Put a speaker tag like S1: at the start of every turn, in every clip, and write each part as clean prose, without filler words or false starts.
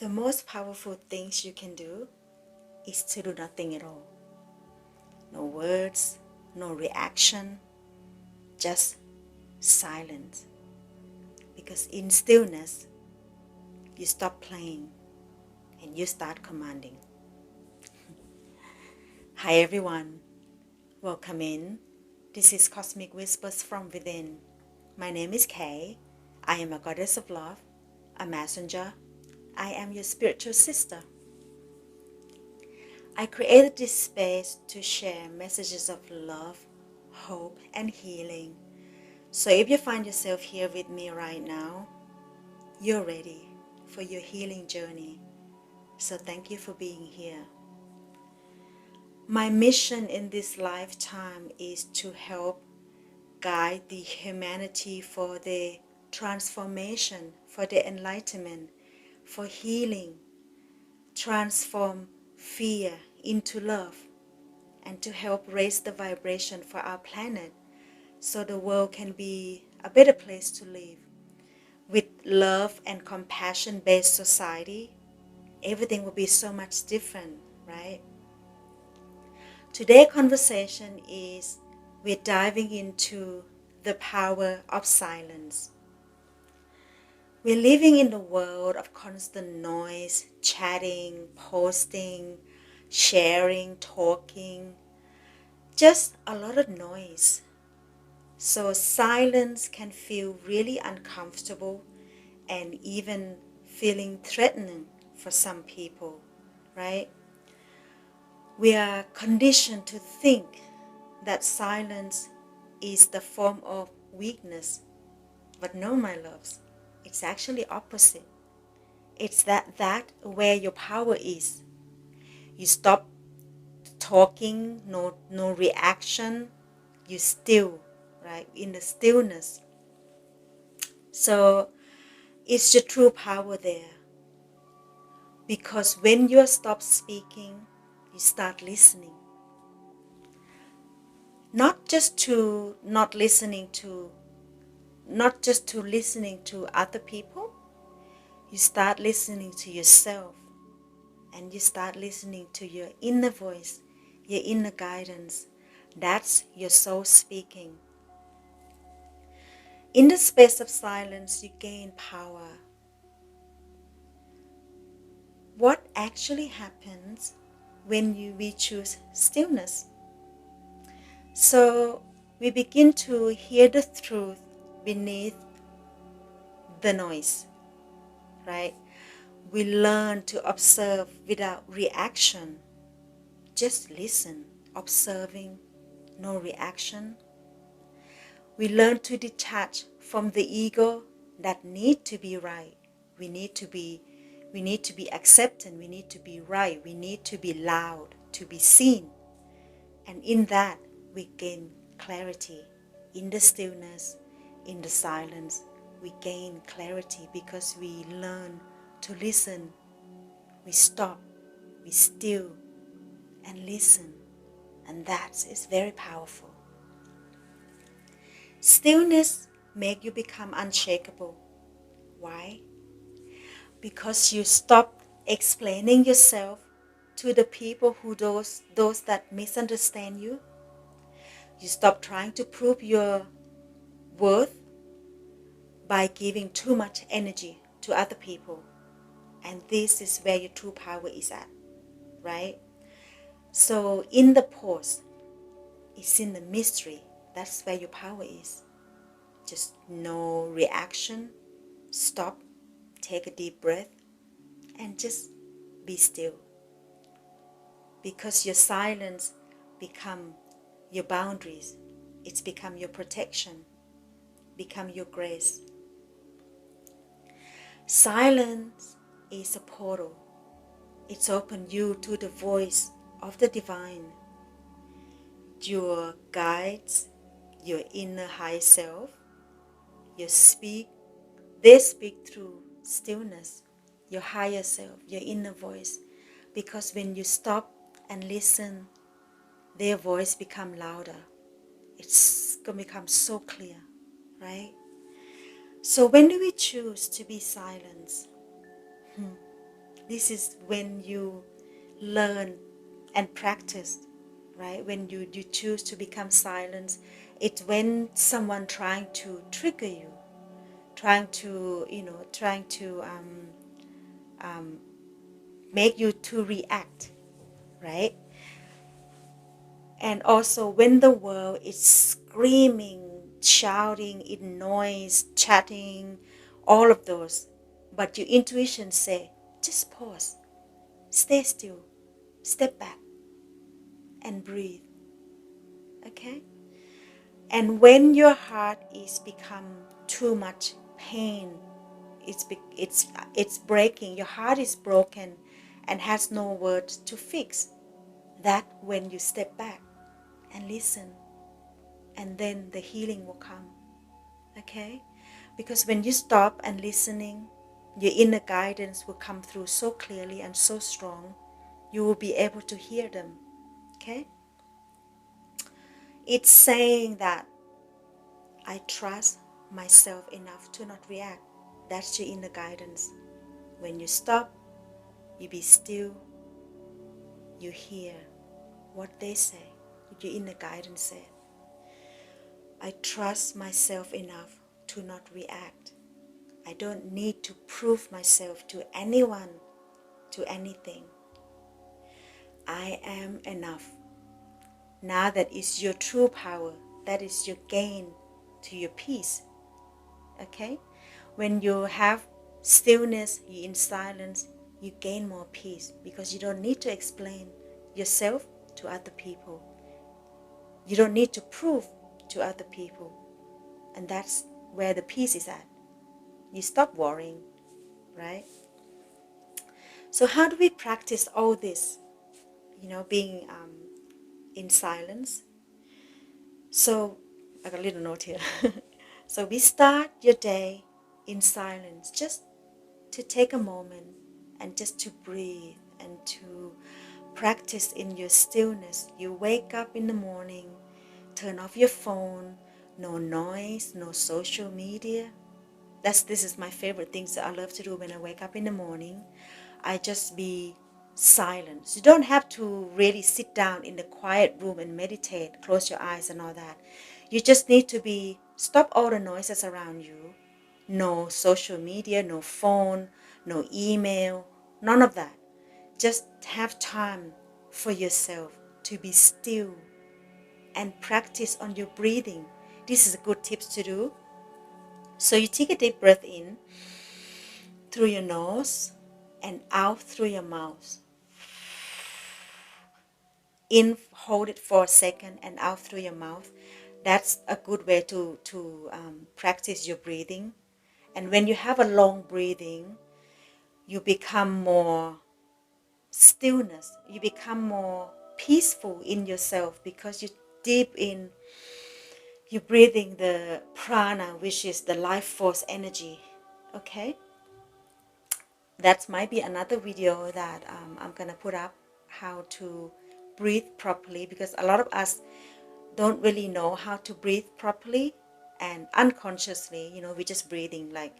S1: The most powerful things you can do is to do nothing at all. No words, no reaction, just silence. Because in stillness, you stop playing and you start commanding. Hi everyone, welcome in. This is Cosmic Whispers from Within. My name is Kay. I am a goddess of love, a messenger. I am your spiritual sister. I created this space to share messages of love, hope, and healing. So if you find yourself here with me right now, you're ready for your healing journey. So thank you for being here. My mission in this lifetime is to help guide the humanity for the transformation, for the enlightenment, for healing, transform fear into love, and to help raise the vibration for our planet so the world can be a better place to live. With love and compassion based society, everything will be so much different, right? Today's conversation is we're diving into the power of silence. We're living in the world of constant noise, chatting, posting, sharing, talking, just a lot of noise. So silence can feel really uncomfortable and even feeling threatening for some people, right? We are conditioned to think that silence is the form of weakness. But no, my loves, it's actually opposite. It's that where your power is. You stop talking, no reaction, you still, right? In the stillness. So it's the true power there. Because when you stop speaking, you start listening. Not just to listening to other people, you start listening to yourself, and you start listening to your inner voice, your inner guidance. That's your soul speaking. In the space of silence, you gain power. What actually happens when we choose stillness? So we begin to hear the truth beneath the noise, right? We learn to observe without reaction. Just listen, observing, no reaction. We learn to detach from the ego that need to be right. We need to be accepted. We need to be right. We need to be loud, to be seen. And in that, we gain clarity. In the stillness, in the silence, we gain clarity because we learn to listen. We stop, we still, and listen. And that is very powerful. Stillness makes you become unshakable. Why? Because you stop explaining yourself to the people who those that misunderstand you. You stop trying to prove your worth by giving too much energy to other people. And this is where your true power is at, right? So in the pause, it's in the mystery. That's where your power is. Just no reaction. Stop, take a deep breath, and just be still. Because your silence become your boundaries. It's become your protection, become your grace. Silence is a portal. It's opened you to the voice of the divine. Your guides, your inner high self, they speak through stillness, your higher self, your inner voice. Because when you stop and listen, their voice become louder. It's going to become so clear, right? So when do we choose to be silent? This is when you learn and practice, right? When you choose to become silent. It's when someone trying to trigger you, trying to make you to react, right? And also when the world is screaming, shouting, in noise, chatting, all of those, but your intuition say, just pause, stay still, step back and breathe. Okay? And when your heart is become too much pain, it's breaking, your heart is broken and has no words to fix, that when you step back and listen, and then the healing will come. Okay? Because when you stop and listening, your inner guidance will come through so clearly and so strong, you will be able to hear them. Okay? It's saying that I trust myself enough to not react. That's your inner guidance. When you stop, you be still, you hear what they say, what your inner guidance said. I trust myself enough to not react. I don't need to prove myself to anyone, to anything. I am enough. Now that is your true power. That is your gain to your peace. Okay? When you have stillness, you're in silence, you gain more peace because you don't need to explain yourself to other people. You don't need to prove to other people. And that's where the peace is at. You stop worrying, right? So how do we practice all this? Being in silence. So I got a little note here. So we start your day in silence, just to take a moment and just to breathe and to practice in your stillness. You wake up in the morning, turn off your phone, no noise, no social media. This is my favorite things that I love to do when I wake up in the morning. I just be silent. You don't have to really sit down in the quiet room and meditate, close your eyes and all that. You just need to stop all the noises around you. No social media, no phone, no email, none of that. Just have time for yourself to be still and practice on your breathing. This is a good tips to do. So you take a deep breath in through your nose and out through your mouth. In, hold it for a second, and out through your mouth. That's a good way to practice your breathing. And when you have a long breathing, you become more stillness. You become more peaceful in yourself because you deep in, you're breathing the prana, which is the life force energy. Okay? That might be another video that I'm gonna put up, how to breathe properly, because a lot of us don't really know how to breathe properly, and unconsciously, we're just breathing like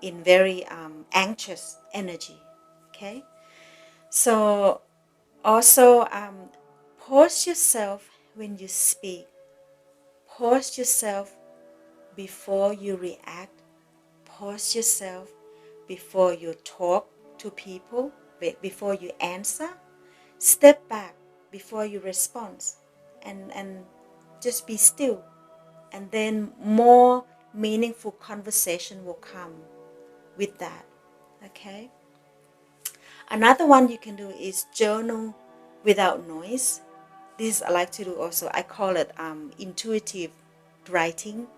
S1: in very anxious energy. Okay, so also pause yourself when you speak. Pause yourself before you react. Pause yourself before you talk to people, before you answer. Step back before you respond, and just be still. And then more meaningful conversation will come with that. Okay? Another one you can do is journal without noise. This I like to do also. I call it intuitive writing,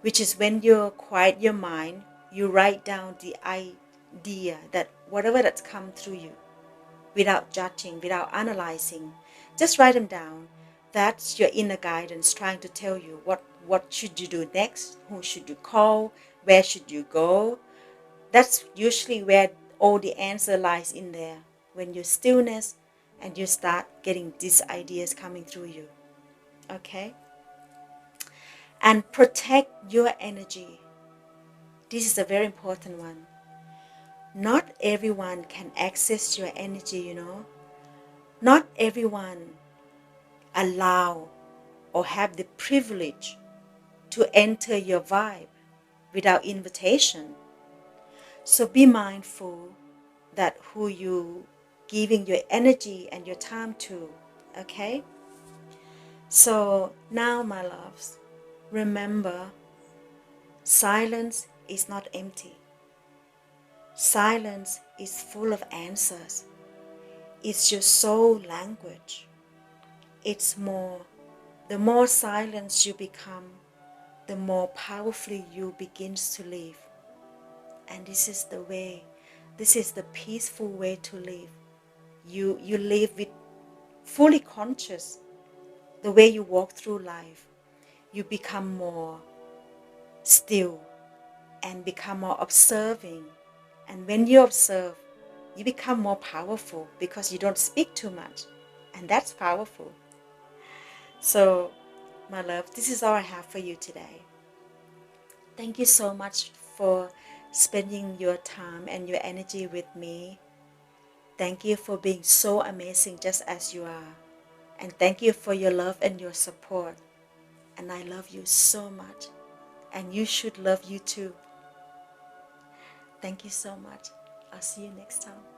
S1: which is when you quiet your mind, you write down the idea, that whatever that's come through you, without judging, without analyzing. Just write them down. That's your inner guidance trying to tell you what should you do next, who should you call, where should you go. That's usually where all the answer lies in there, when you're stillness and you start getting these ideas coming through you. Okay? And protect your energy. This is a very important one. Not everyone can access your energy, you know. Not everyone allow or have the privilege to enter your vibe without invitation. So be mindful that who you giving your energy and your time to, okay? So now, my loves, remember, silence is not empty. Silence is full of answers. It's your soul language. It's more, the more silence you become, the more powerfully you begin to live. And this is the way, this is the peaceful way to live. You live with fully conscious. The way you walk through life, you become more still and become more observing. And when you observe, you become more powerful because you don't speak too much. And that's powerful. So, my love, this is all I have for you today. Thank you so much for spending your time and your energy with me. Thank you for being so amazing just as you are. And thank you for your love and your support. And I love you so much. And you should love you too. Thank you so much. I'll see you next time.